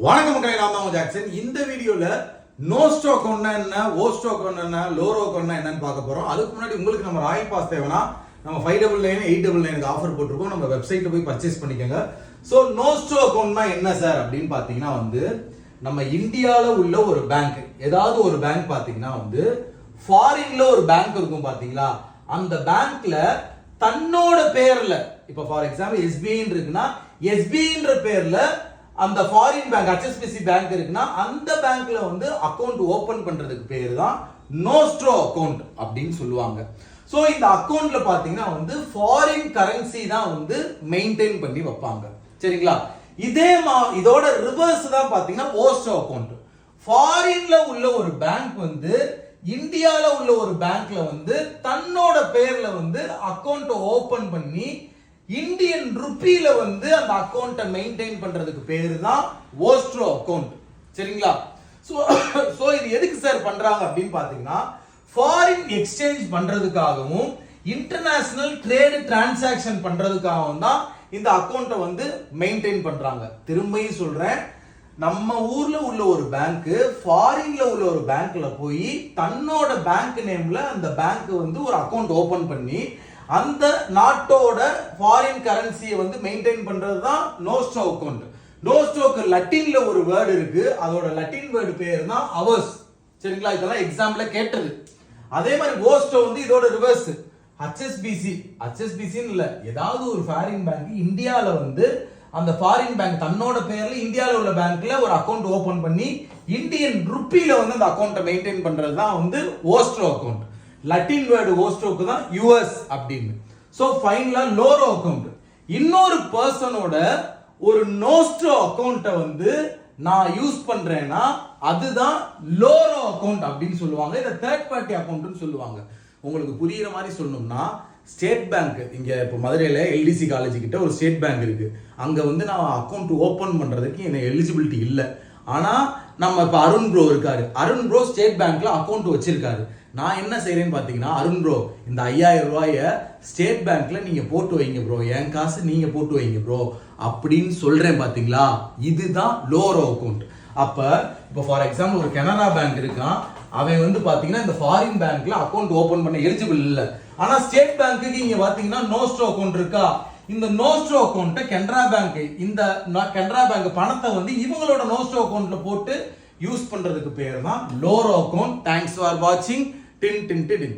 வணக்கம் மக்களே, நான் தான் ஜாக்சன். இந்த வீடியோல நோ ஸ்டாக் ஒன்னா என்ன, ஓ ஸ்டாக் ஒன்னா என்ன, லோ ரோக் ஒன்னா என்னன்னு பார்க்க போறோம். அதுக்கு முன்னாடி உங்களுக்கு நம்ம ராயல் பாஸ் தேவைன்னா நம்ம 599 899 ஆஃபர் போட்டிருக்கோம். நம்ம வெப்சைட்ல போய் பர்ச்சேஸ் பண்ணிக்கோங்க. ஸோ நோ ஸ்டாக் ஒன்னா என்ன சார் அப்படின்னு பாத்தீங்கன்னா நம்ம இந்தியால உள்ள ஒரு பேங்க், ஏதாவது ஒரு பேங்க் பாத்தீங்கன்னா ஃபாரின்ல ஒரு பேங்க் இருக்கும் பாத்தீங்களா, அந்த பேங்க்ல தன்னோட பேர்ல, இப்ப ஃபார் எக்ஸாம்பிள் எஸ்பிஐ இருக்குன்னா எஸ்பிஐன்ற பேர்ல அந்த ஃபாரின் பேங்க் HSBC பேங்க் இருக்குன்னா அந்த பேங்க்ல அக்கவுண்ட் ஓபன் பண்றதுக்கு பேரு தான் நோஸ்ட்ரோ அக்கவுண்ட் அப்படின்னு சொல்லுவாங்க. சோ இந்த அக்கவுண்ட்ல பாத்தீங்கன்னா ஃபாரின் கரன்சி தான் மெயின்டைன் பண்ணி வைப்பாங்க. சரிங்களா? இதோட ரிவர்ஸ் தான் பாத்தீங்கன்னா ஓஸ்ட்ரோ அக்கவுண்ட். ஃபாரின்ல உள்ள ஒரு பேங்க் இந்தியால உள்ள ஒரு பேங்க்ல தன்னோட பேர்ல அக்கவுண்ட் ஓபன் பண்ணி இந்தியன் ருப்பில அந்த அக்கவுண்ட மெயின்டைன் பண்றதுக்கு பேரு தான் ஓஸ்ட்ரோ அக்கவுண்ட். சரிங்களா? சோ இது எதுக்கு சார் பண்றாங்க அப்படின்னு பாத்தீங்கன்னா ஃபாரின் எக்ஸ்சேஞ்ச் பண்றதுக்காகவும் இன்டர்நேஷனல் ட்ரேட் டிரான்சாக்ஷன் பண்றதுக்காகவும் தான் இந்த அக்கவுண்ட மெயின்டைன் பண்றாங்க. திரும்பியும் சொல்றேன், நம்ம ஊர்ல உள்ள ஒரு பேங்க் ஃபாரின்ல உள்ள ஒரு பேங்க்ல போய் தன்னோட பேங்க் நேம்ல அந்த பேங்க் ஒரு அக்கவுண்ட் ஓபன் பண்ணி அந்த நாட்டோட ஃபாரின் கரன்சியை மெயின்டைன் பண்றது தான் நோஸ்ட்ரோ அக்கவுண்ட். நோஸ்ட்ரோக்கு லட்டின்ல ஒரு வேர்டு இருக்கு, அதோட லட்டின் வேர்டு பேர் தான் அவர்ஸ். சரிங்களா? இதெல்லாம் எக்ஸாம்ல கேட்டது. அதே மாதிரி ஓஸ்ட்ரோ இதோட ரிவர்ஸ். HSBC இல்ல, ஏதாவது ஒரு ஃபாரின் பேங்க் இந்தியால அந்த ஃபாரின் பேங்க் தன்னோட பேர்ல இந்தியால உள்ள பேங்க்ல ஒரு அக்கவுண்ட் ஓபன் பண்ணி இந்தியன் ருப்பில அந்த அக்கவுண்ட மெயின்டைன் பண்றது தான் ஓஸ்ட்ரோ அக்கவுண்ட். லட்டின் வேர்டு ஓஸ்ட்ரோக்கு தான் யுஎஸ் அப்படின்னு. சோ ஃபைனலா லோரோ அக்கவுண்ட். இன்னொரு பர்சனோட ஒரு நோஸ்ட்ரோ அக்கவுண்ட நான் யூஸ் பண்றேன்னா அதுதான் லோரோ அக்கவுண்ட் அப்படின்னு சொல்லுவாங்க. இத தேர்ட் பார்ட்டி அக்கவுண்ட்னு சொல்லுவாங்க. உங்களுக்கு புரியுற மாதிரி சொல்லணும்னா ஸ்டேட் பேங்க், இங்க இப்போ மதுரையில LDC காலேஜ் கிட்ட ஒரு ஸ்டேட் பேங்க் இருக்கு. அங்க நான் அக்கவுண்ட் ஓபன் பண்றதுக்கு எனக்கு எலிஜிபிலிட்டி இல்லை. ஆனா நம்ம இப்ப அருண் ப்ரோ இருக்காரு, அருண் ப்ரோ ஸ்டேட் பேங்க்ல அக்கவுண்ட் வச்சிருக்காரு. நான் என்ன செய்யறேன்னு பாத்தீங்கன்னா, அருண் ப்ரோ இந்த 5000 ரூபாய ஸ்டேட் பேங்க்ல நீங்க போட்டு வைங்க ப்ரோ, என் காசு நீங்க போட்டு வைங்க ப்ரோ அப்படின்னு சொல்றேன். பாத்தீங்களா? இதுதான் லோரோ அக்கவுண்ட். அப்ப இப்போ ஃபார் எக்ஸாம்பிள் ஒரு கனரா பேங்க் இருக்கான், அவன் பாத்தீங்கன்னா இந்த ஃபாரின் பேங்க்ல அக்கவுண்ட் ஓபன் பண்ண எலிஜிபிள் இல்ல. ஆனா ஸ்டேட் பேங்க்கு இங்க பாத்தீங்கன்னா நோஸ்ட்ரோ அக்கவுண்ட் இருக்கா, இந்த நோஸ்ட்ரோ அக்கவுண்ட் கனரா பேங்க், இந்த கனரா பேங்க் பணத்தை இவங்களோட நோஸ்ட்ரோ அக்கவுண்ட்ல போட்டு யூஸ் பண்றதுக்கு பேர் தான் லோரோ அக்கவுண்ட். தேங்க்ஸ் ஃபார் வாட்சிங். டின் டின் டின்.